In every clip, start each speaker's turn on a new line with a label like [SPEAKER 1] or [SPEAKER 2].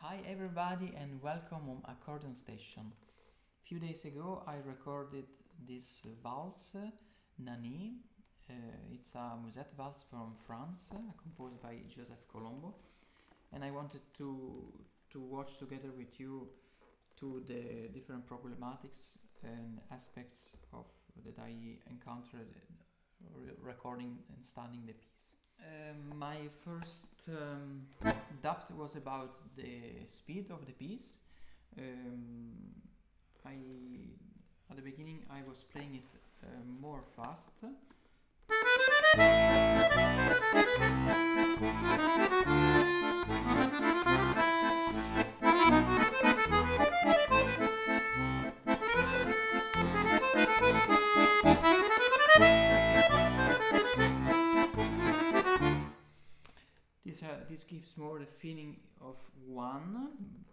[SPEAKER 1] Hi everybody and welcome on Accordion Station. A few days ago I recorded this valse, Nany. It's a musette valse from France, composed by Colombo, and I wanted to watch together with you to the different problematics and aspects of that I encountered recording and studying the piece. My first doubt was about the speed of the piece. At the beginning I was playing it more fast. This gives more the feeling of one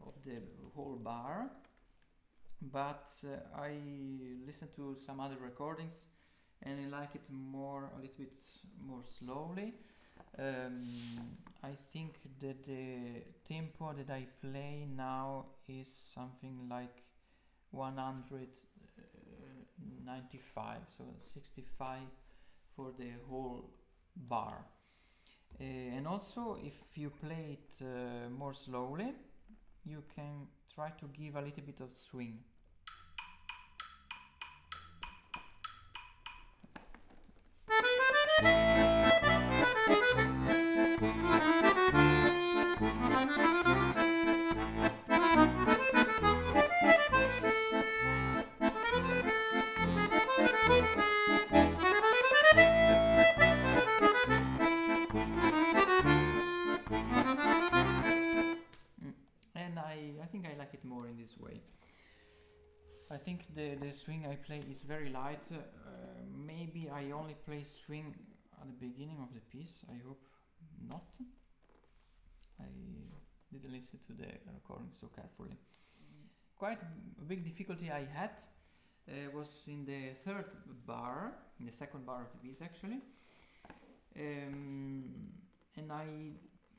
[SPEAKER 1] of the whole bar, but I listened to some other recordings and I like it a little bit more slowly. I think that the tempo that I play now is something like 195, so 65 for the whole bar. And also, if you play it more slowly, you can try to give a little bit of swing. And I think I like it more in this way. I think the swing I play is very light. Maybe I only play swing at the beginning of the piece. I hope not. I didn't listen to the recording so carefully. Quite a big difficulty I had was in the third bar, in the second bar of the piece actually. And I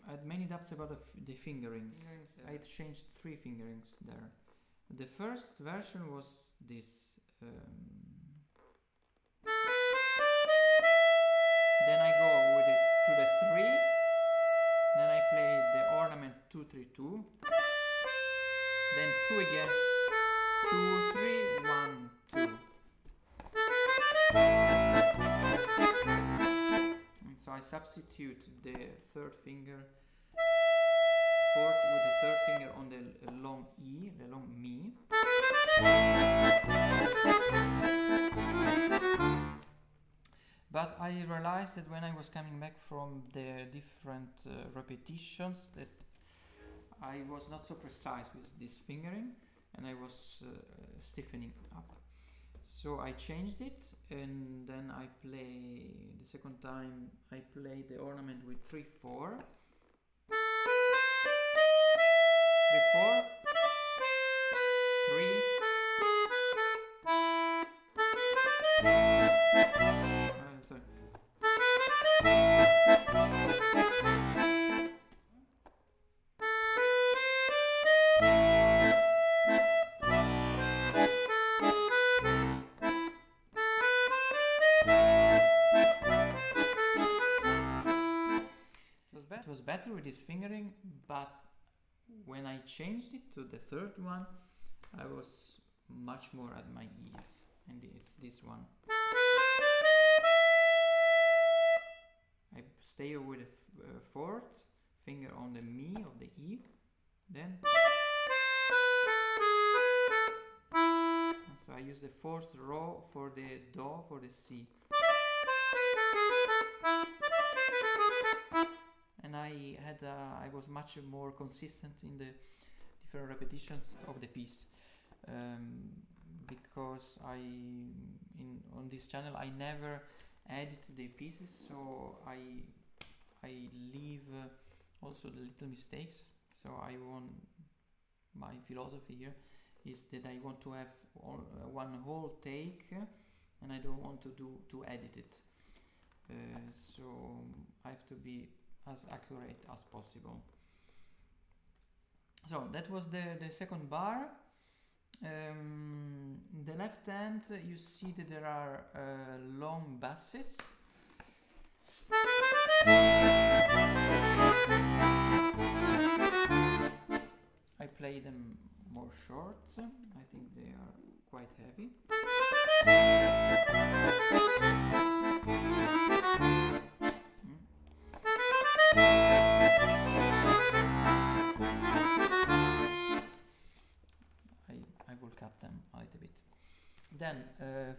[SPEAKER 1] had many doubts about the fingerings. I had changed 3 fingerings there. The first version was this. Then I go with it to the 3. Then I play the ornament 2 3 2. Then 2 again. 2 3 1 2. And so I substitute the third finger, fourth with the third finger on the long E, the long Mi. But I realized that when I was coming back from the different repetitions that I was not so precise with this fingering and I was stiffening up. So I changed it, and then I play the second time. I play the ornament with 3 4. 3 4. 3. Sorry. It was better with this fingering, but when I changed it to the third one, I was much more at my ease, and it's this one. I stay with the fourth finger on the Mi of the E, then so I use the fourth row for the Do, for the C. And I was much more consistent in the different repetitions of the piece, because on this channel I never edit the pieces, so I leave also the little mistakes. So my philosophy here is that I want to have one whole take, and I don't want to edit it. So I have to be as accurate as possible. So that was the second bar. In the left hand you see that there are long basses. I play them more short. I think they are quite heavy. I will cut them a little bit. Then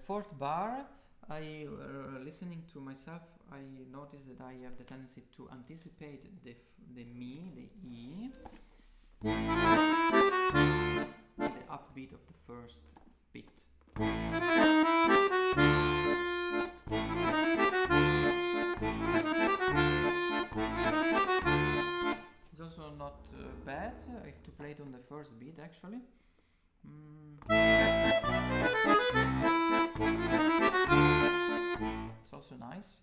[SPEAKER 1] fourth bar, listening to myself, I noticed that I have the tendency to anticipate the mi, the E, the upbeat of the first beat. It's also not bad. I have to play it on the first beat actually. It's also nice,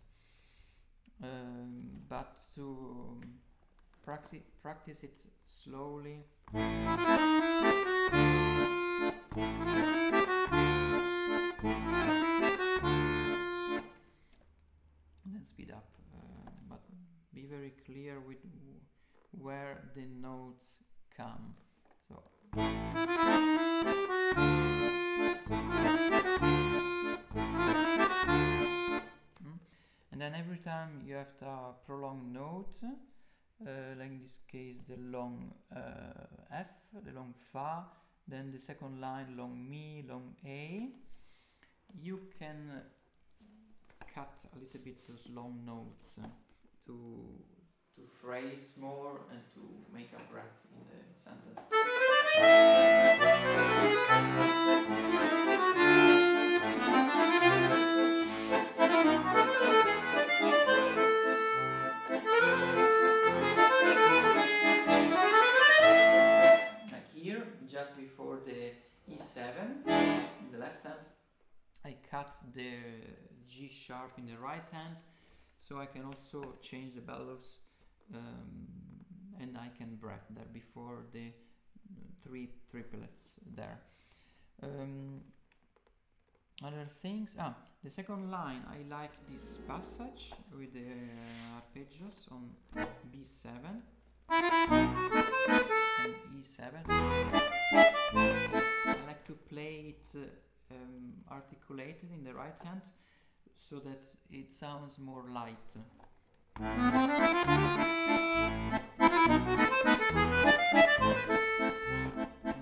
[SPEAKER 1] but to practice it slowly. And then speed up, but be very clear with where the notes come. So and then every time you have a prolonged note, like in this case the long F, the long Fa, then the second line long Mi, long A, you can cut a little bit those long notes to phrase more and to make a breath in the sentence. Like here, just before the E7 in the left hand, I cut the G sharp in the right hand, so I can also change the bellows and I can breath there before the three triplets there. Other things, the second line, I like this passage with the arpeggios on B7 and E7. I like to play it articulated in the right hand so that it sounds more light.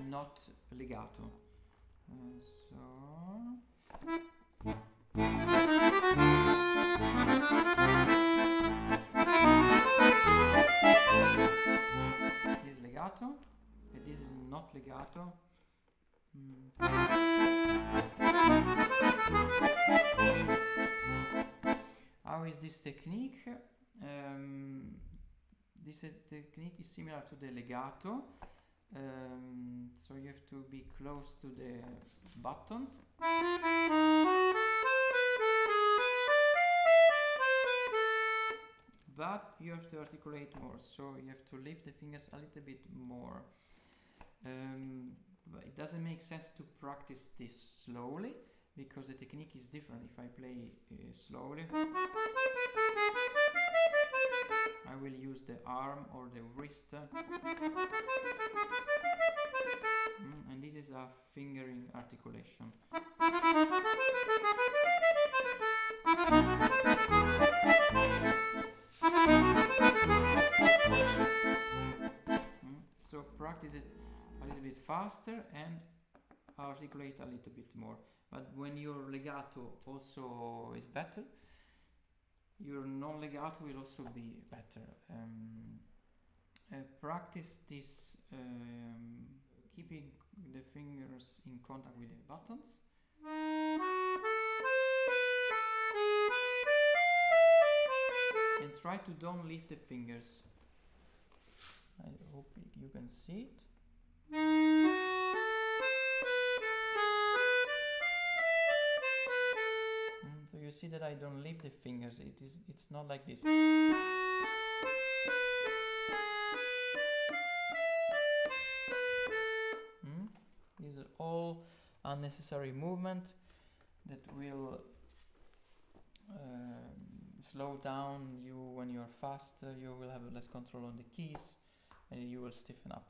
[SPEAKER 1] Not legato. This is legato, and this is not legato. How is this technique? This technique is similar to the legato, so you have to be close to the buttons. But you have to articulate more, so you have to lift the fingers a little bit more. But it doesn't make sense to practice this slowly, because the technique is different. If I play slowly, I will use the arm or the wrist, and this is a fingering articulation. So practice it a little bit faster and articulate a little bit more. But when your legato also is better, your non-legato will also be better. Practice this, keeping the fingers in contact with the buttons. And try to don't lift the fingers. I hope you can see it. So you see that I don't lift the fingers. It's not like this. unnecessary movement that will slow down you when you're fast. You will have less control on the keys and you will stiffen up.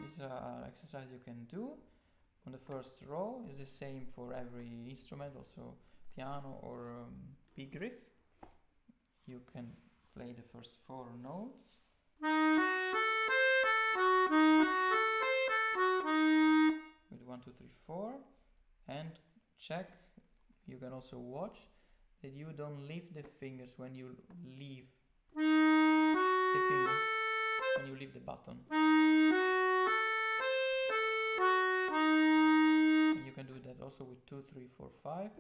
[SPEAKER 1] These are exercises you can do on the first row. Is the same for every instrument, also piano or big riff. You can play the first 4 notes. With 1, 2, 3, 4, and check. You can also watch that you don't leave the fingers when you leave the finger, when you leave the button. And you can do that also with 2, 3, 4, 5.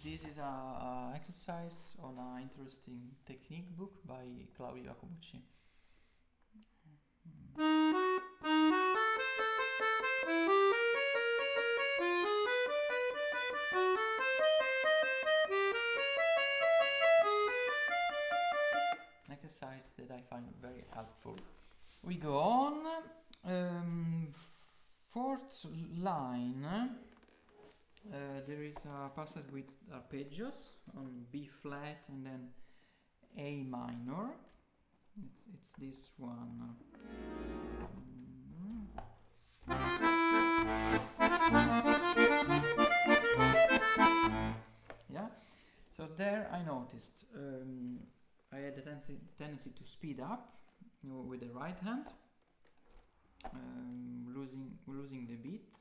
[SPEAKER 1] This is an exercise on an interesting technique book by Claudio Jacobucci. An exercise that I find very helpful. We go on. 4th line. There is a passage with arpeggios on B flat and then A minor. It's this one. Yeah. So there I noticed I had a tendency to speed up, you know, with the right hand, losing the beat.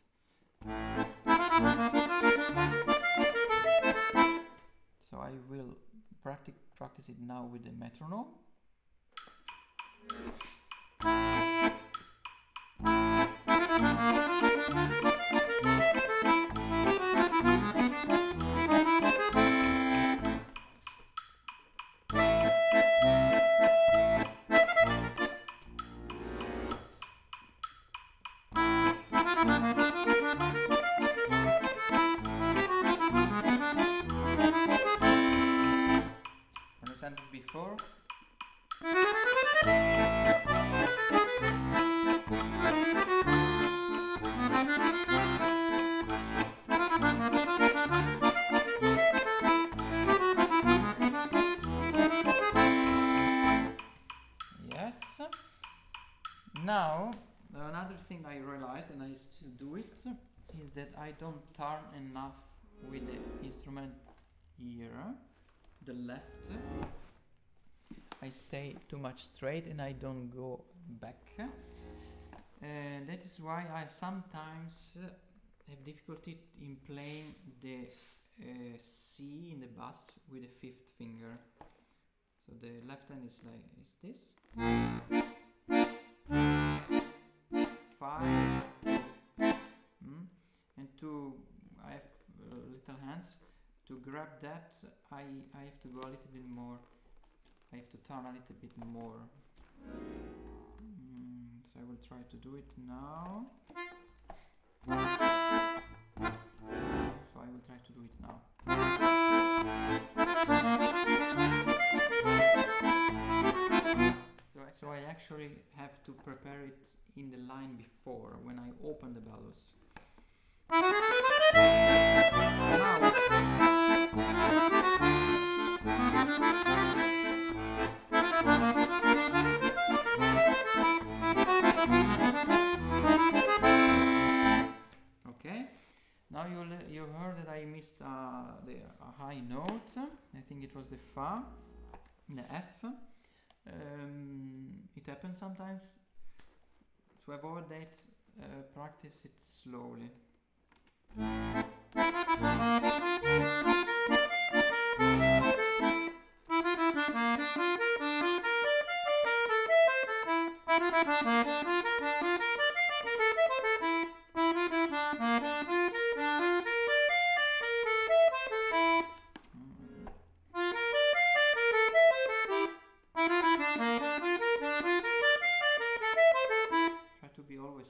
[SPEAKER 1] So I will practice it now with the metronome. Sentence before. Yes. Now, another thing I realized, and I still do it, is that I don't turn enough with the instrument here. The left, I stay too much straight and I don't go back, and that is why I sometimes have difficulty in playing the C in the bass with the 5th finger. So the left hand is like this. 5, and I have little hands. To grab that, I have to go a little bit more. I have to turn a little bit more. So I will try to do it now. So I will try to do it now. So I actually have to prepare it in the line before, when I open the bellows. Okay, now you heard that I missed a high note. I think it was the Fa, the F. It happens sometimes. To avoid that, practice it slowly.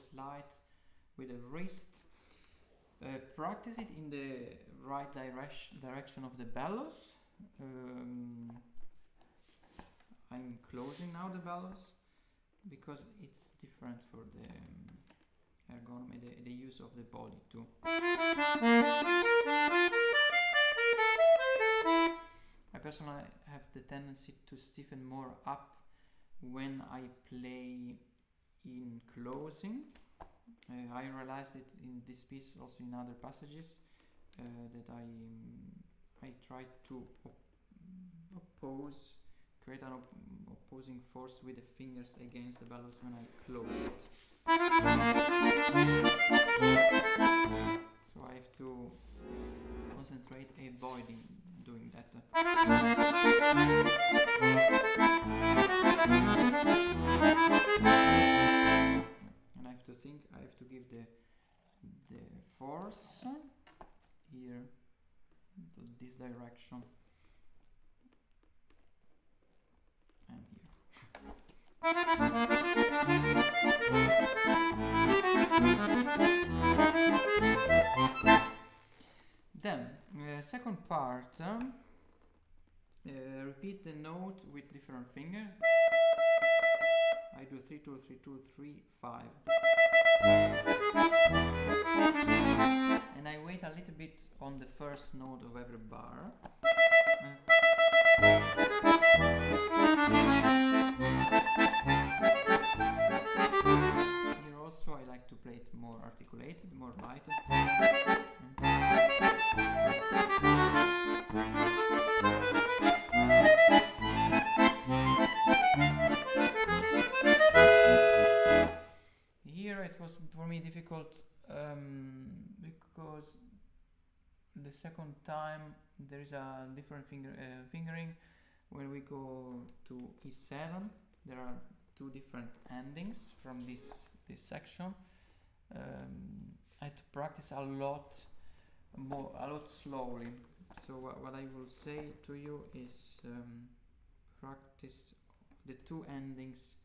[SPEAKER 1] slide with the wrist. Practice it in the right direction of the bellows. I'm closing now the bellows because it's different for the ergonomy, the use of the body too. I personally have the tendency to stiffen more up when I play in closing. I realized it in this piece, also in other passages, that I try to create an opposing force with the fingers against the bellows when I close it. So I have to concentrate avoiding doing that. And I have to think, I have to give the force here to this direction and here. Then, second part, repeat the note with different finger. I do 3, 2, 3, 2, 3, 5. And I wait a little bit on the first note of every bar. Here also I like to play it more articulated, more lighter. Here it was for me difficult because the second time there is a different fingering. When we go to E7, there are two different endings from this section. I had to practice a lot slowly. So what I will say to you is practice the two endings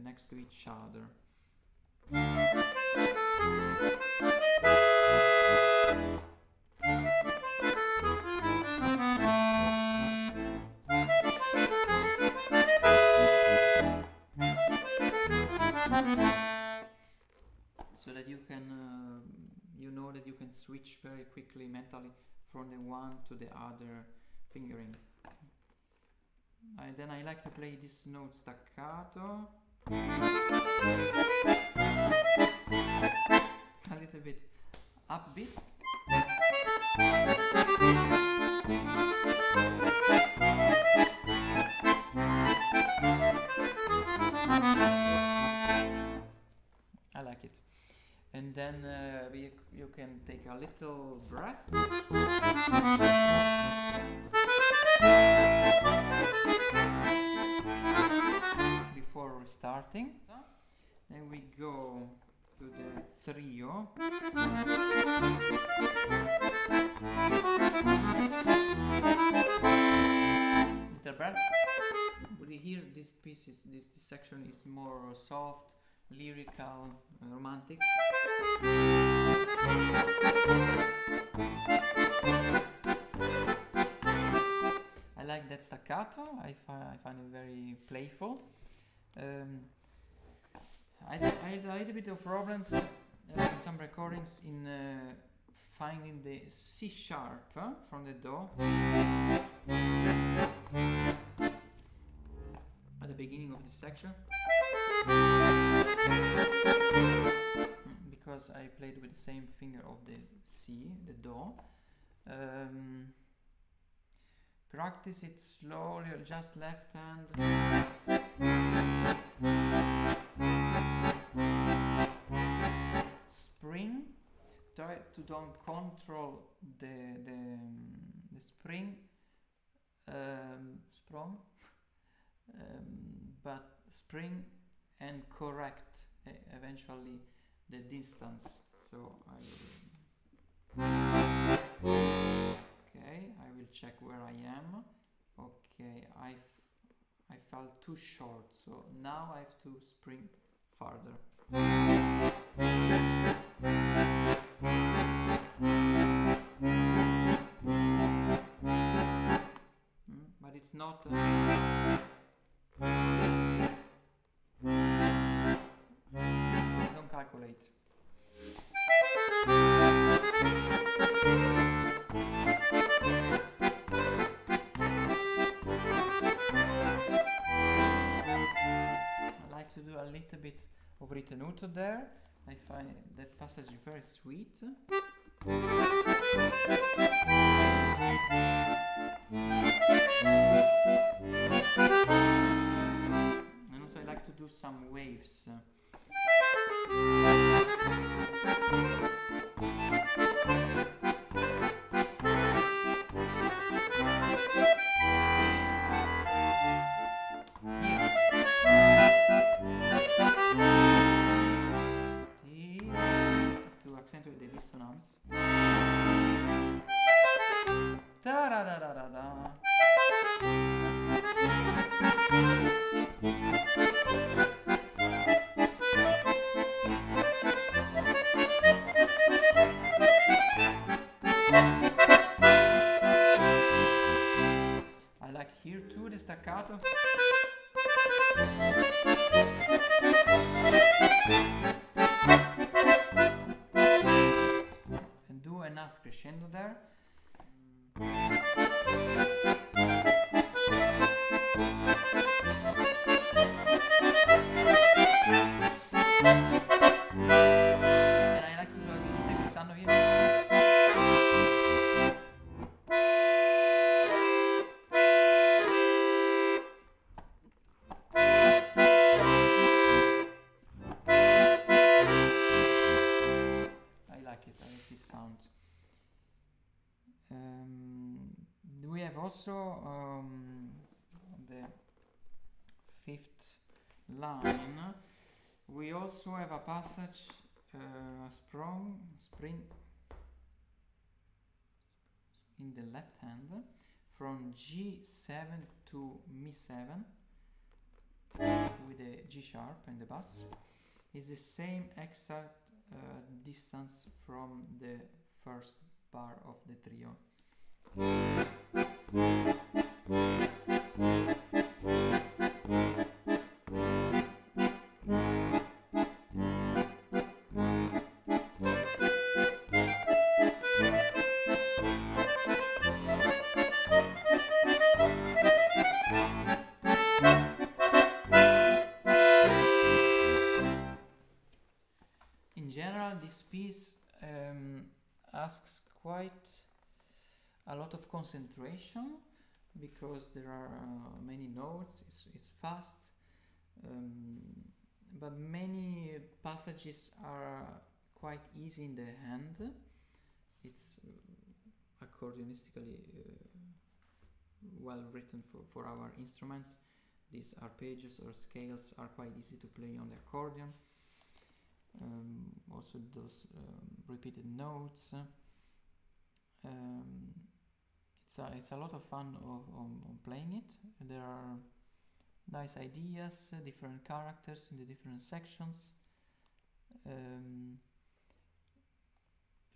[SPEAKER 1] next to each other. So that you can, you know that you can switch very quickly mentally from the one to the other fingering. Then I like to play this note staccato. A little bit upbeat. I like it. And then you can take a little breath. Before restarting. Then we go to the trio. Little breath. But here this piece is this section is more soft, lyrical, romantic. I like that staccato. I find it very playful. I had a little bit of problems in some recordings in finding the C sharp from the Do at the beginning of this section, because I played with the same finger of the C, the Do. Practice it slowly, just left hand. Spring. Try to don't control the spring, sprung, but spring and correct eventually the distance. So okay, I will check where I am. Okay, I felt too short, so now I have to spring farther. ritenuto there. I find that passage very sweet. And also I like to do some waves. To accentuate the dissonance. Da da da da da da. I like here too the staccato. And do enough crescendo there. And I like to do a little glissando here. I like this sound. We have also the fifth line. We also have a passage, spring in the left hand from G7 to Mi7 with the G sharp and the bass. Is the same exact distance from the first bar of the trio. In general, this piece asks quite a lot of concentration because there are many notes. It's fast, but many passages are quite easy in the hand. It's accordionistically well written for our instruments. These arpeggios or scales are quite easy to play on the accordion. Also those repeated notes. It's a lot of fun on playing it. There are nice ideas, different characters in the different sections.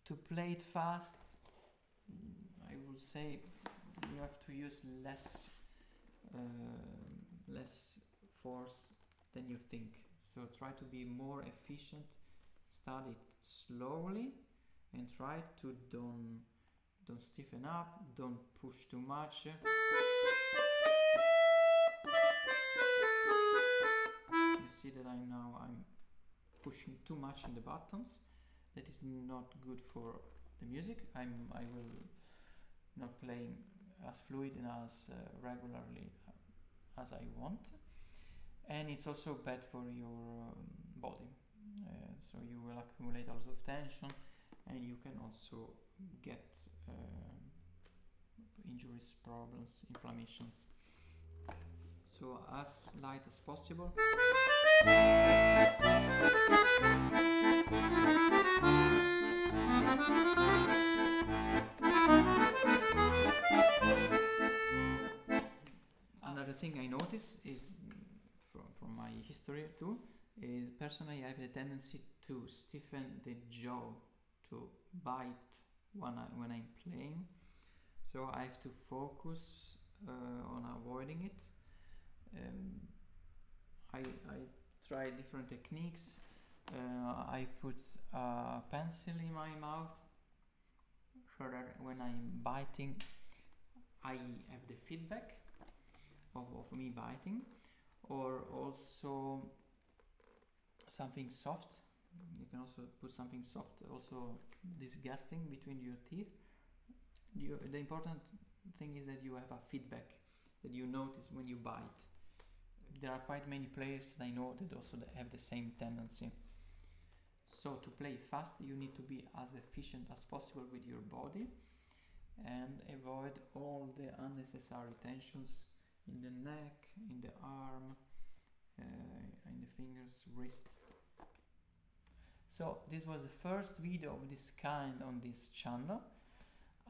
[SPEAKER 1] To play it fast, I would say you have to use less force than you think. So try to be more efficient, start it slowly, and try to don't stiffen up, don't push too much. You see that I'm pushing too much in the buttons. That is not good for the music. I will not playing as fluid and as regularly as I want. And it's also bad for your body, so you will accumulate a lot of tension and you can also get injuries, problems, inflammations. So as light as possible. Another thing I notice is from my history too, is personally I have the tendency to stiffen the jaw, to bite when I'm playing. So I have to focus on avoiding it. I try different techniques. I put a pencil in my mouth so that when I'm biting I have the feedback of me biting. Or also something soft. You can also put something soft, also disgusting between your teeth. The important thing is that you have a feedback, that you notice when you bite. There are quite many players that I know that also have the same tendency. So to play fast, you need to be as efficient as possible with your body and avoid all the unnecessary tensions in the neck, in the arm, in the fingers, wrist. So this was the first video of this kind on this channel.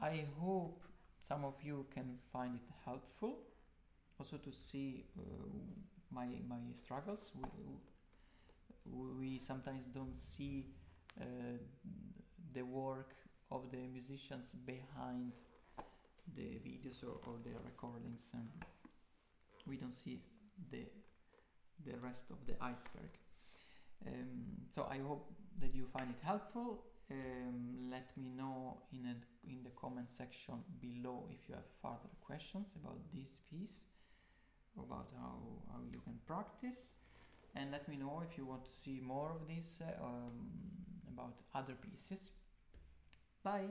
[SPEAKER 1] I hope some of you can find it helpful, also to see my struggles. We sometimes don't see the work of the musicians behind the videos or the recordings. We don't see the rest of the iceberg. So I hope that you find it helpful. Let me know in the comment section below if you have further questions about this piece, about how you can practice, and let me know if you want to see more of this about other pieces. Bye!